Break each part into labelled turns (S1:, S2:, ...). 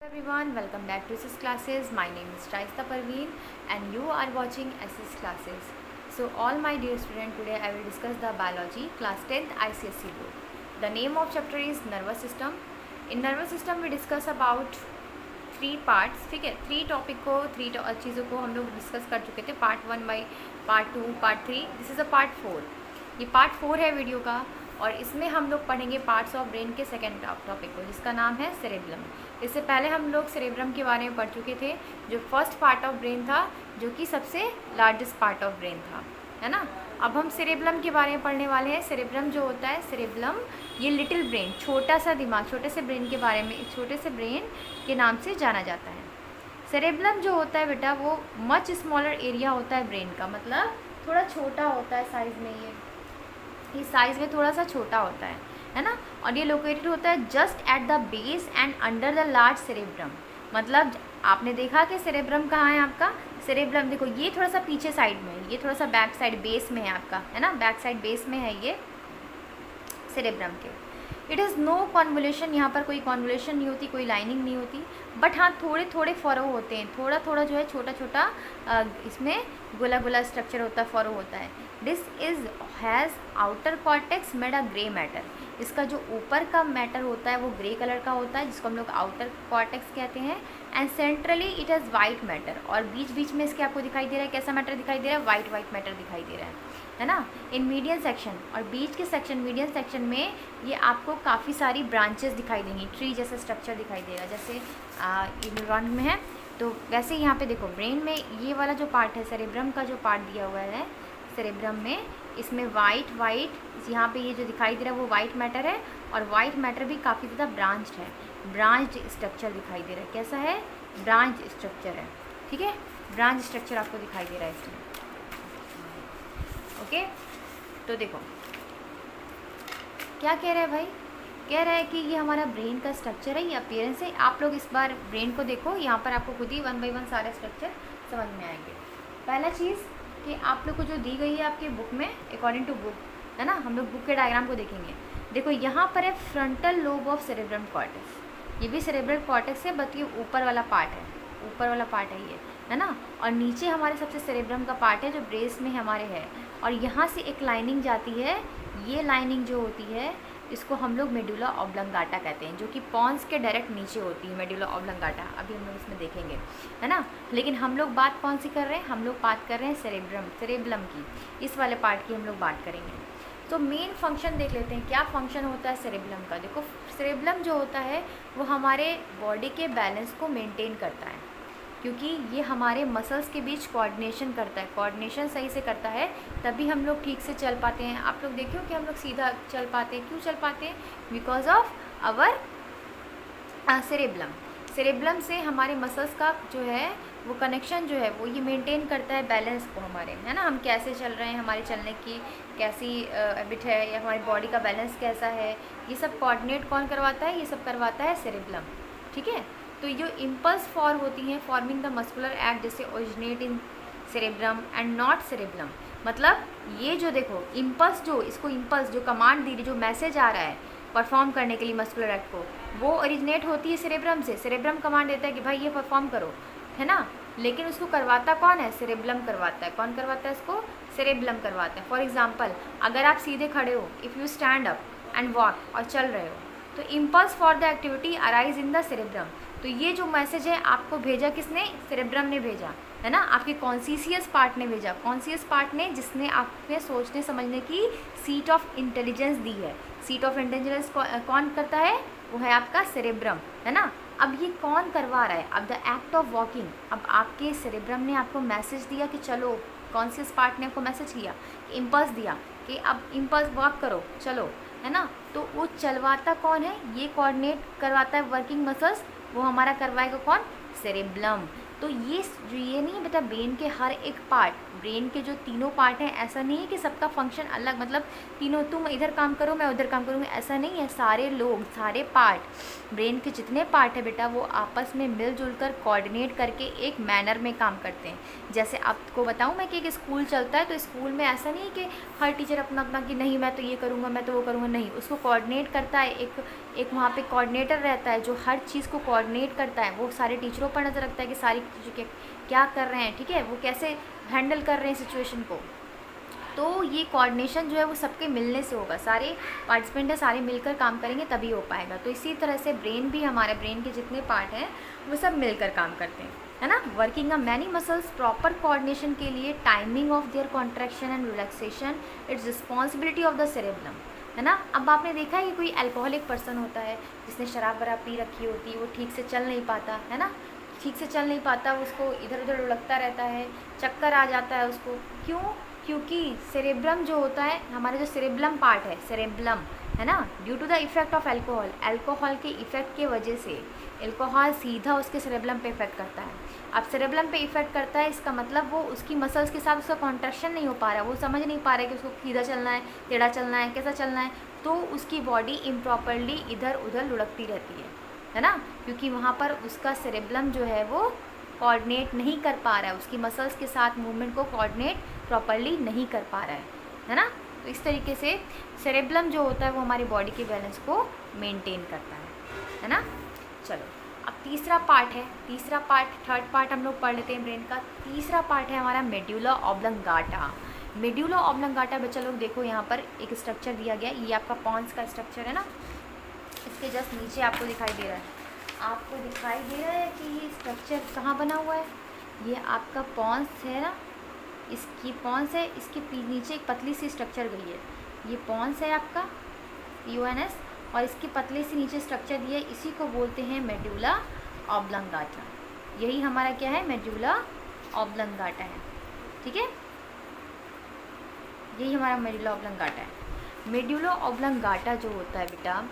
S1: Everyone, welcome back to SS classes. My name is Shaista Parveen and you are watching SS classes. So all my dear students, today I will discuss the biology class 10th ICSE board. The name of chapter is nervous system. In nervous system we discuss about three parts, ठीक है। Three topic को चीज़ों को हम लोग discuss कर चुके थे, part 1 by part 2 part 3। This is a part 4। ये पार्ट 4 है वीडियो का और इसमें हम लोग पढ़ेंगे पार्ट्स ऑफ ब्रेन के सेकेंड टॉपिक को, जिसका नाम है सेरेब्रम। इससे पहले हम लोग सेरेब्रम के बारे में पढ़ चुके थे, जो फर्स्ट पार्ट ऑफ ब्रेन था, जो कि सबसे लार्जेस्ट पार्ट ऑफ ब्रेन था, है ना। अब हम सेरेब्रम के बारे में पढ़ने वाले हैं। सेरेब्रम जो होता है, सेरेब्रम ये लिटिल ब्रेन, छोटा सा दिमाग, छोटे से ब्रेन के बारे में, छोटे से ब्रेन के नाम से जाना जाता है। सेरेब्रम जो होता है बेटा, वो मच स्मॉलर एरिया होता है ब्रेन का, मतलब थोड़ा छोटा होता है साइज़ में। ये साइज़ में थोड़ा सा छोटा होता है ना। और ये लोकेटेड होता है just eight the base and under the large cerebrum. मतलब आपने देखा कि सेरेब्रम कहाँ है आपका, सेरेब्रम देखो ये थोड़ा सा पीछे साइड में है, ये थोड़ा सा बैक साइड बेस में है आपका, है ना, बैक साइड बेस में है ये सेरेब्रम के। इट इज़ नो कॉन्वोल्यूशन, यहाँ पर कोई कॉन्वोल्यूशन नहीं होती, कोई लाइनिंग नहीं होती, बट हाँ थोड़े थोड़े फरो होते हैं, थोड़ा थोड़ा जो है छोटा छोटा इसमें गोला गोला स्ट्रक्चर होता है, फरो होता है। This is has outer cortex made a grey matter. इसका जो ऊपर का मैटर होता है वो ग्रे कलर का होता है, जिसको हम लोग आउटर कॉर्टेक्स कहते हैं। And centrally it has white matter, और बीच बीच में इसके आपको दिखाई दे रहा है कैसा मैटर दिखाई दे रहा है, वाइट मैटर दिखाई दे रहा है ना। इन मीडियन सेक्शन, और बीच के सेक्शन मीडियन सेक्शन में ये आपको काफ़ी सारी ब्रांचेस दिखाई देंगी, ट्री जैसा स्ट्रक्चर दिखाई देगा, जैसे ये न्यूरॉन में है। तो वैसे यहाँ पे देखो ब्रेन में ये वाला जो पार्ट है, सेरेब्रम का जो पार्ट दिया हुआ है सेरेब्रम में, इसमें वाइट यहाँ पे ये जो दिखाई दे रहा है वो वाइट मैटर है, और वाइट मैटर भी काफ़ी ज़्यादा ब्रांच्ड है, ब्रांच्ड स्ट्रक्चर दिखाई दे रहा है। कैसा है, ब्रांच स्ट्रक्चर है, ठीक है, ब्रांच स्ट्रक्चर आपको दिखाई दे रहा है इसमें। ओके, तो देखो क्या कह रहा है भाई, कह रहा है कि ये हमारा ब्रेन का स्ट्रक्चर है, ये अपीयरेंस है। आप लोग इस बार ब्रेन को देखो, यहाँ पर आपको खुद ही 1 बाई 1 सारे स्ट्रक्चर समझ में आएंगे। पहला चीज़ कि आप लोग को जो दी गई है आपके बुक में, अकॉर्डिंग टू बुक, है ना, हम लोग बुक के डायग्राम को देखेंगे। देखो यहाँ पर है frontal lobe of cerebrum cortex, ये भी सेरेब्रल कॉर्टेक्स है, बट ये ऊपर वाला पार्ट है, ऊपर वाला पार्ट है ये, है ना। और नीचे हमारे सबसे सेरेब्रम का पार्ट है जो ब्रेस में हमारे है, और यहाँ से एक लाइनिंग जाती है। ये लाइनिंग जो होती है इसको हम लोग मेडुला ऑब्लंगाटा कहते हैं, जो कि पॉन्स के डायरेक्ट नीचे होती है मेडुला ऑब्लंगाटा। अभी हम लोग इसमें देखेंगे, है ना। लेकिन हम लोग बात कौन सी कर रहे हैं, हम लोग बात कर रहे हैं सेरेब्रम की, इस वाले पार्ट की हम लोग बात करेंगे। तो मेन फंक्शन देख लेते हैं, क्या फंक्शन होता है सेरेब्रम का। देखो सेरेब्रम जो होता है वो हमारे बॉडी के बैलेंस को मेनटेन करता है, क्योंकि ये हमारे मसल्स के बीच कोऑर्डिनेशन करता है, कोऑर्डिनेशन सही से करता है तभी हम लोग ठीक से चल पाते हैं। आप लोग देखियो कि हम लोग सीधा चल पाते हैं, क्यों चल पाते हैं, बिकॉज ऑफ आवर सेरेब्रम से हमारे मसल्स का जो है वो कनेक्शन जो है वो ये मेंटेन करता है बैलेंस को हमारे, है ना। हम कैसे चल रहे हैं, हमारे चलने की कैसी हैबिट है, या हमारी बॉडी का बैलेंस कैसा है, ये सब कोऑर्डिनेट कौन करवाता है, ये सब करवाता है सेरेब्रम, ठीक है। तो ये इम्पल्स फॉर्म होती हैं, फॉर्मिंग द मस्कुलर एक्ट, जैसे originate in cerebrum and not cerebrum. मतलब ये जो देखो इम्पल्स, जो इसको इम्पल्स जो कमांड दी, जो मैसेज आ रहा है परफॉर्म करने के लिए मस्कुलर एक्ट को, वो ओरिजिनेट होती है सेरेब्रम से। सेरेब्रम कमांड देता है कि भाई ये परफॉर्म करो, है ना, लेकिन उसको करवाता कौन है, सेरेब्रम करवाता है। कौन करवाता है इसको, सेरेब्रम करवाता है। फॉर एग्जाम्पल अगर आप सीधे खड़े हो, if you stand up and walk, और चल रहे हो, तो impulse for the activity arise in the cerebrum. तो ये जो मैसेज है आपको भेजा किसने, सेरेब्रम ने भेजा, है ना, आपके कॉन्शियस पार्ट ने भेजा, कॉन्शियस पार्ट ने, जिसने आप में सोचने समझने की सीट ऑफ इंटेलिजेंस दी है। सीट ऑफ इंटेलिजेंस कौन करता है, वो है आपका सेरेब्रम, है ना। अब ये कौन करवा रहा है, अब द एक्ट ऑफ वॉकिंग, अब आपके सेरेब्रम ने आपको मैसेज दिया कि चलो, कॉन्शियस पार्ट ने आपको मैसेज किया, इम्पल्स दिया कि अब इम्पल्स वॉक करो, चलो, है ना। तो वो चलवाता कौन है, ये कोऑर्डिनेट करवाता है वर्किंग मसल्स, वो हमारा करवाएगा कौन, सेरेब्रम। तो ये नहीं है बेटा ब्रेन के हर एक पार्ट, ब्रेन के जो तीनों पार्ट हैं, ऐसा नहीं है कि सबका फंक्शन अलग, मतलब तीनों तुम इधर काम करो मैं उधर काम करूँगी, ऐसा नहीं है। सारे लोग, सारे पार्ट, ब्रेन के जितने पार्ट है बेटा वो आपस में मिलजुल कर कोऑर्डिनेट करके एक मैनर में काम करते हैं। जैसे आपको बताऊँ मैं कि एक स्कूल चलता है, तो स्कूल में ऐसा नहीं है कि हर टीचर अपना अपना कि नहीं मैं तो ये करूँगा मैं तो वो करूँगा, नहीं, उसको कोऑर्डिनेट करता है एक वहाँ पे कोऑर्डिनेटर रहता है जो हर चीज़ को कोऑर्डिनेट करता है। वो सारे टीचरों पर नज़र रखता है कि सारी चीज़ों के क्या कर रहे हैं, ठीक है, वो कैसे हैंडल कर रहे हैं सिचुएशन को। तो ये कोऑर्डिनेशन जो है वो सबके मिलने से होगा, सारे पार्टिसिपेंट हैं सारे मिलकर काम करेंगे तभी हो पाएगा। तो इसी तरह से ब्रेन भी, हमारे ब्रेन के जितने पार्ट हैं वो सब मिलकर काम करते हैं, है ना। Working a many muscles, proper coordination के लिए timing of their contraction and relaxation, it's responsibility of the cerebrum, है ना। अब आपने देखा है कि कोई अल्कोहलिक पर्सन होता है जिसने शराब वराब पी रखी होती है, वो ठीक से चल नहीं पाता, है ना, ठीक से चल नहीं पाता, उसको इधर उधर लुढ़कता रहता है, चक्कर आ जाता है उसको। क्यों? क्योंकि सेरेब्रम जो होता है, हमारा जो सेरेब्रम पार्ट है, सेरेब्रम, है ना, due to the effect of alcohol, alcohol के इफेक्ट के वजह से अल्कोहल सीधा उसके सेरेब्रम पे इफेक्ट करता है। अब सेरेब्रम पे इफेक्ट करता है, इसका मतलब वो उसकी मसल्स के साथ उसका कॉन्ट्रैक्शन नहीं हो पा रहा है, वो समझ नहीं पा रहा है कि उसको सीधा चलना है, टेढ़ा चलना है, कैसा चलना है, तो उसकी बॉडी इम्प्रॉपरली इधर उधर लुढ़कती रहती है ना, क्योंकि वहाँ पर उसका सेरेब्रम जो है वो कोऑर्डिनेट नहीं कर पा रहा है, उसकी मसल्स के साथ मूवमेंट को कोऑर्डिनेट प्रॉपरली नहीं कर पा रहा है ना। तो इस तरीके से सेरेब्रम जो होता है वो हमारी बॉडी के बैलेंस को मेंटेन करता है ना। चलो अब तीसरा पार्ट है, तीसरा पार्ट, थर्ड पार्ट हम लोग पढ़ लेते हैं ब्रेन का। तीसरा पार्ट है हमारा मेड्यूला ऑब्लंगाटा। मेड्यूला ऑब्लंगाटा बच्चा लोग देखो यहाँ पर एक स्ट्रक्चर दिया गया, ये आपका पॉन्स का स्ट्रक्चर है ना, इसके जस्ट नीचे आपको दिखाई दे रहा है, आपको दिखाई दे रहा है कि ये स्ट्रक्चर कहाँ बना हुआ है, ये आपका पॉन्स है ना, इसकी पॉन्स है, इसके नीचे एक पतली सी स्ट्रक्चर गई है, ये पॉन्स है आपका PONS, और इसकी पतली सी नीचे स्ट्रक्चर दी है, इसी को बोलते हैं मेड्यूला ऑब्लंगाटा। यही हमारा क्या है, मेड्यूला ऑब्लंगाटा है, ठीक है, यही हमारा मेड्यूला ऑब्लंगाटा है। मेड्यूला ऑब्लंगाटा जो होता है बेटा,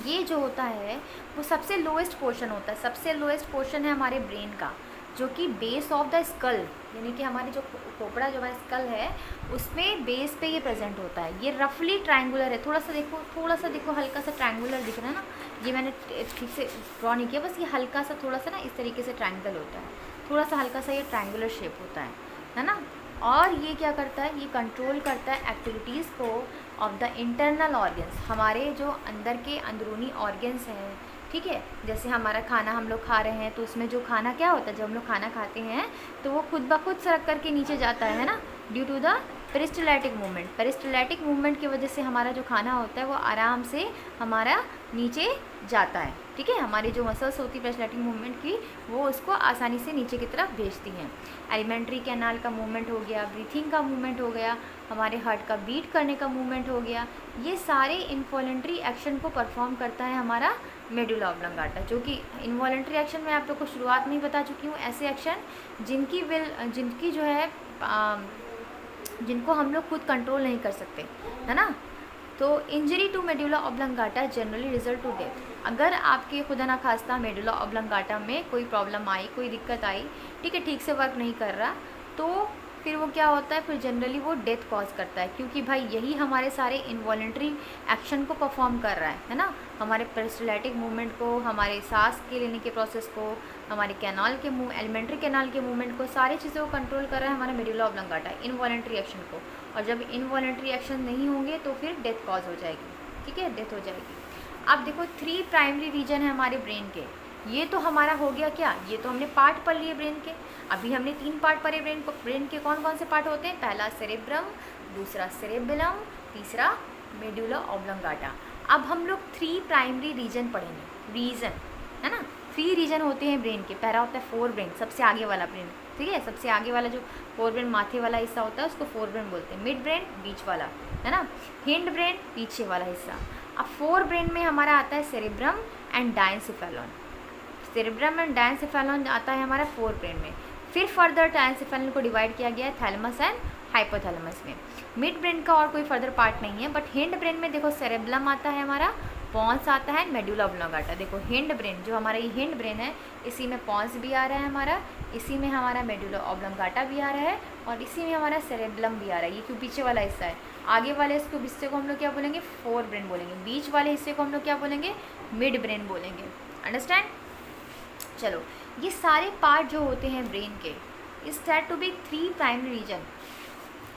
S1: ये जो होता है वो सबसे लोएस्ट पोर्शन होता है, सबसे लोएस्ट पोर्शन है हमारे ब्रेन का, जो कि बेस ऑफ द स्कल, यानी कि हमारी जो खोपड़ा जो हमारा स्कल है उसमें बेस पे ये प्रेजेंट होता है। ये रफली ट्रायंगुलर है, थोड़ा सा देखो हल्का सा ट्रायंगुलर दिख रहा है ना, ये मैंने ठीक से ड्रॉ नहीं किया, बस ये हल्का सा थोड़ा सा ना इस तरीके से ट्रायंगल होता है, थोड़ा सा हल्का सा ये ट्रायंगुलर शेप होता है ना। और ये क्या करता है, ये कंट्रोल करता है एक्टिविटीज़ को ऑफ द इंटरनल ऑर्गन्स, हमारे जो अंदर के अंदरूनी ऑर्गन्स हैं, ठीक है। जैसे हमारा खाना हम लोग खा रहे हैं तो उसमें जो खाना क्या होता है, जब हम लोग खाना खाते हैं तो वो खुद ब खुद सरक करके नीचे जाता है ना, due to the peristaltic movement. Peristaltic movement की वजह से हमारा जो खाना होता है वो आराम से हमारा नीचे जाता है, ठीक है। हमारी जो मसल्स होती है पेरिस्टैल्टिक मूवमेंट की, वो उसको आसानी से नीचे की तरफ भेजती हैं। एलिमेंट्री कैनाल का मूवमेंट हो गया, ब्रीथिंग का मूवमेंट हो गया, हमारे हार्ट का बीट करने का मूवमेंट हो गया, ये सारे इनवॉलंटरी एक्शन को परफॉर्म करता है हमारा मेडुला ऑब्लंगाटा। जो कि इनवॉलंटरी एक्शन मैं आप लोग को शुरुआत में ही बता चुकी हूँ, ऐसे एक्शन जिनकी जो है जिनको हम लोग खुद कंट्रोल नहीं कर सकते, है ना। तो injury to medulla oblongata generally result to death. अगर आपके खुदा ना खास्ता मेडुला ऑब्लंगाटा में कोई प्रॉब्लम आई, कोई दिक्कत आई, ठीक है, ठीक से वर्क नहीं कर रहा, तो फिर वो क्या होता है, फिर जनरली वो डेथ कॉज करता है, क्योंकि भाई यही हमारे सारे इनवॉलंटरी एक्शन को परफॉर्म कर रहा है ना। हमारे पेरिस्टैल्टिक मूवमेंट को, हमारे सांस के लेने के प्रोसेस को, हमारे कैनाल के एलिमेंट्री कैनाल के मूवमेंट को, सारी चीज़ों को कंट्रोल कर रहा है हमारा मेडुला ऑब्लंगाटा, इनवॉलंटरी एक्शन को। और जब इनवॉलंटरी एक्शन नहीं होंगे तो फिर डेथ कॉज हो जाएगी, ठीक है, डेथ हो जाएगी। अब देखो 3 प्राइमरी रीजन है हमारे ब्रेन के। ये तो हमारा हो गया क्या, ये तो हमने पार्ट पढ़ लिए ब्रेन के। अभी हमने 3 पार्ट पढ़े ब्रेन के। कौन कौन से पार्ट होते हैं? पहला सेरेब्रम, दूसरा सेरेबेलम, तीसरा मेडुला ऑब्लंगाटा। अब हम लोग 3 प्राइमरी रीजन पढ़ेंगे। रीजन है ना, 3 रीजन होते हैं ब्रेन के। पहला होता है फोर ब्रेन, सबसे आगे वाला ब्रेन, ठीक है, सबसे आगे वाला जो फोर ब्रेन माथे वाला हिस्सा होता है उसको फोर ब्रेन बोलते हैं। मिड ब्रेन बीच वाला, है ना, हिंड ब्रेन पीछे वाला हिस्सा। अब फोर ब्रेन में हमारा आता है cerebrum and diencephalon. Cerebrum and diencephalon आता है हमारा फोर ब्रेन में। फिर फर्दर डायनसेफेलॉन को डिवाइड किया गया है थैलेमस एंड हाइपोथैलेमस में। मिड ब्रेन का और कोई फर्दर पार्ट नहीं है, बट हिंड ब्रेन में देखो सेरेब्रम आता है हमारा पॉन्स आता है, मेडुला ऑब्लोंगाटा। देखो हिंड ब्रेन, जो हमारा ये हिंड ब्रेन है, इसी में पॉन्स भी आ रहा है हमारा, इसी में हमारा मेडुला ऑब्लोंगाटा भी आ रहा है, और इसी में हमारा सेरेब्रम भी आ रहा है। ये क्यों पीछे वाला हिस्सा है, आगे वाले इसको हिस्से को हम लोग क्या बोलेंगे, फोर ब्रेन बोलेंगे, बीच वाले हिस्से को हम लोग क्या बोलेंगे, मिड ब्रेन बोलेंगे। अंडरस्टैंड। चलो, ये सारे पार्ट जो होते हैं ब्रेन के, is said to be 3 primary reason.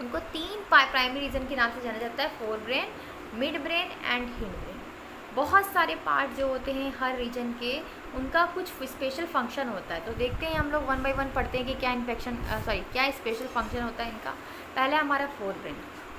S1: उनको 3 प्राइमरी रीजन के नाम से जाना जाता है, fore brain, mid brain and hind brain. बहुत सारे पार्ट जो होते हैं हर रीजन के, उनका कुछ स्पेशल फंक्शन होता है। तो देखते हैं हम लोग 1 बाय 1 पढ़ते हैं कि क्या स्पेशल फंक्शन होता है इनका। पहले हमारा फोर ब्रेन।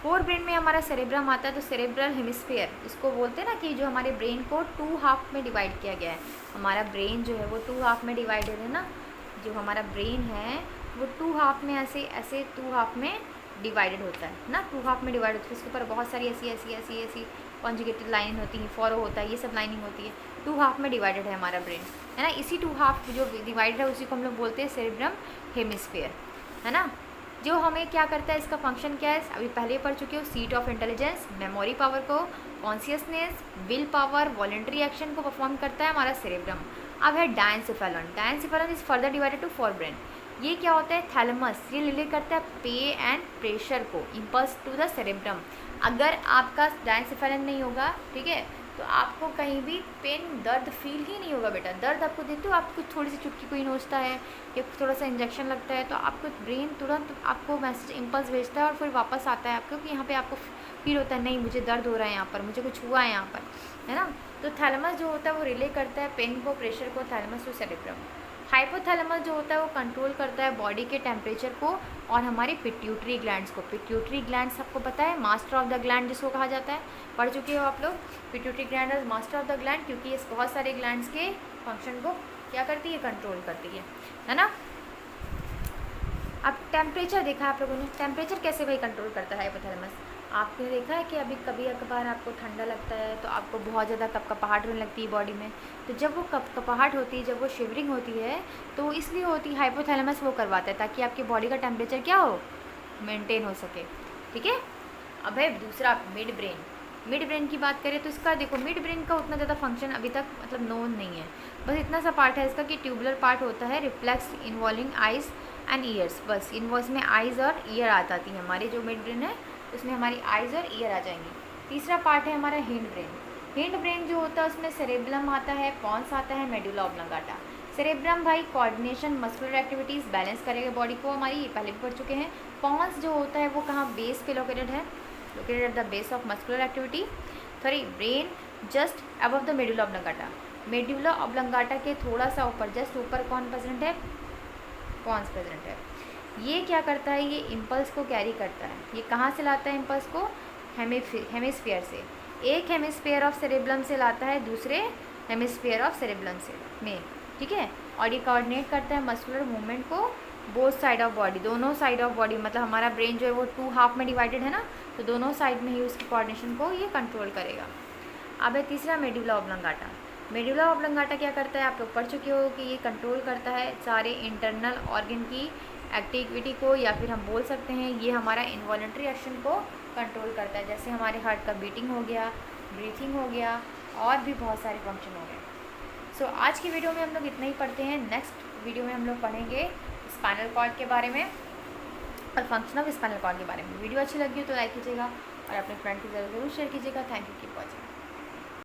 S1: फोर ब्रेन में हमारा सेरेब्रम आता है, तो सेरेब्रल हेमिस्फीयर इसको बोलते हैं ना, कि जो हमारे ब्रेन को 2 हाफ में डिवाइड किया गया है। हमारा ब्रेन जो है वो 2 हाफ में डिवाइडेड है ना, जो हमारा ब्रेन है वो 2 हाफ में ऐसे 2 हाफ में डिवाइडेड होता है ना, 2 हाफ में डिवाइड होता है। इसके ऊपर बहुत सारी ऐसी कॉन्जुगेटेड लाइन होती है, फॉरो होता है, ये सब लाइनिंग होती है। 2 हाफ में डिवाइडेड है हमारा ब्रेन, है ना। इसी 2 हाफ जो डिवाइडेड है उसी को हम लोग बोलते हैं सेरेब्रम हेमिस्फीयर, है ना। जो हमें क्या करता है, इसका फंक्शन क्या है, अभी पहले पढ़ चुके हो। Seat of intelligence, memory power को, consciousness, will power, voluntary action को परफॉर्म करता है हमारा सेरेब्रम। अब है diencephalon. Diencephalon is further divided to forebrain. ये क्या होता है, थैलेमस, ये रिलेट करता है पे एंड प्रेशर को, इम्पल्स टू द सेरेब्रम। अगर आपका डायनसेफेलॉन नहीं होगा, ठीक है, तो आपको कहीं भी पेन, दर्द फील ही नहीं होगा बेटा। दर्द आपको देते हो, आपको थोड़ी सी चुटकी कोई नोचता है या थोड़ा सा इंजेक्शन लगता है, तो आपको ब्रेन तुरंत आपको मैसेज, इम्पल्स भेजता है और फिर वापस आता है आपको, कि यहाँ पे आपको फील होता है, नहीं मुझे दर्द हो रहा है यहाँ पर, मुझे कुछ हुआ है यहाँ पर, है ना। तो थैलेमस जो होता है वो रिले करता है पेन को, प्रेशर को, थैलेमस टू सेरेब्रम। हाइपोथैलेमस जो होता है वो कंट्रोल करता है बॉडी के टेम्परेचर को और हमारे पिट्यूटरी ग्लैंड्स को। पिट्यूटरी ग्लैंड सबको पता है, मास्टर ऑफ द ग्लैंड जिसको कहा जाता है, पढ़ चुके हो आप लोग। Pituitary gland is master of the gland, क्योंकि ये बहुत सारे ग्लैंड्स के फंक्शन को क्या करती है, कंट्रोल करती है ना। अब टेम्परेचर देखा आप लोगों ने, टेम्परेचर कैसे भाई कंट्रोल करता है हाइपोथैलेमस। आपने देखा है कि अभी कभी कभार आपको ठंडा लगता है तो आपको बहुत ज़्यादा कपकपाहट होने लगती है बॉडी में। तो जब वो कपकपाहट होती है, जब वो शिवरिंग होती है, तो इसलिए होती है, हाइपोथैलेमस वो करवाता है ताकि आपकी बॉडी का टेम्परेचर क्या हो, मेंटेन हो सके, ठीक है। अब है दूसरा मिड ब्रेन। मिड ब्रेन की बात करें तो इसका देखो, मिड ब्रेन का उतना ज़्यादा फंक्शन अभी तक मतलब नोन नहीं है। बस इतना सा पार्ट है इसका कि ट्यूबुलर पार्ट होता है, reflex involving eyes and years. बस इन्वॉल्व में आइज़ और ईयर आ जाती है। हमारी जो मिड ब्रेन है उसमें हमारी आइज़ और ईयर आ जाएंगी। तीसरा पार्ट है हमारा हिंड ब्रेन। हिंड ब्रेन जो होता है उसमें सेरेब्रम आता है, पॉन्स आता है, मेडुला ऑब्लोंगाटा। सेरेब्रम भाई कोऑर्डिनेशन, मस्कुलर एक्टिविटीज़, बैलेंस करेगा बॉडी को हमारी, ये पहले भी पढ़ चुके हैं। पॉन्स जो होता है वो कहाँ, बेस पे लोकेटेड है, located at the base of muscular activity. Sorry, brain just above the medulla oblongata. Medulla oblongata के थोड़ा सा ऊपर, जस्ट ऊपर कौन प्रेजेंट है, पॉन्स प्रेजेंट है। ये क्या करता है, ये इम्पल्स को कैरी करता है। ये कहाँ से लाता है इम्पल्स को, हेमिस्फीयर से। एक हेमिस्फीयर ऑफ सेरेब्रम से लाता है, दूसरे हेमिस्फीयर ऑफ सेरेब्रम से में, ठीक है। और ये कोऑर्डिनेट करता है मस्कुलर मूवमेंट को बोथ साइड ऑफ बॉडी, दोनों साइड ऑफ बॉडी। मतलब हमारा ब्रेन जो है वो 2 हाफ में डिवाइडेड है ना, तो दोनों साइड में ही उसकी कोऑर्डिनेशन को ये कंट्रोल करेगा। अब है तीसरा मेडुला ऑब्लोंगाटा। मेडुला ऑब्लोंगाटा क्या करता है, आप लोग पढ़ चुके हो कि ये कंट्रोल करता है सारे इंटरनल ऑर्गन की एक्टिविटी को, या फिर हम बोल सकते हैं ये हमारा इनवॉलेंट्री एक्शन को कंट्रोल करता है। जैसे हमारे हार्ट का बीटिंग हो गया, ब्रीथिंग हो गया, और भी बहुत सारे फंक्शन हो गए। सो आज की वीडियो में हम लोग इतना ही पढ़ते हैं। नेक्स्ट वीडियो में हम लोग पढ़ेंगे स्पाइनल कॉर्ड के बारे में और फंक्शन ऑफ स्पाइनल कॉर्ड के बारे में। वीडियो अच्छी लगी हो तो लाइक कीजिएगा और अपने फ्रेंड के जरूर शेयर कीजिएगा। Thank you, keep watching.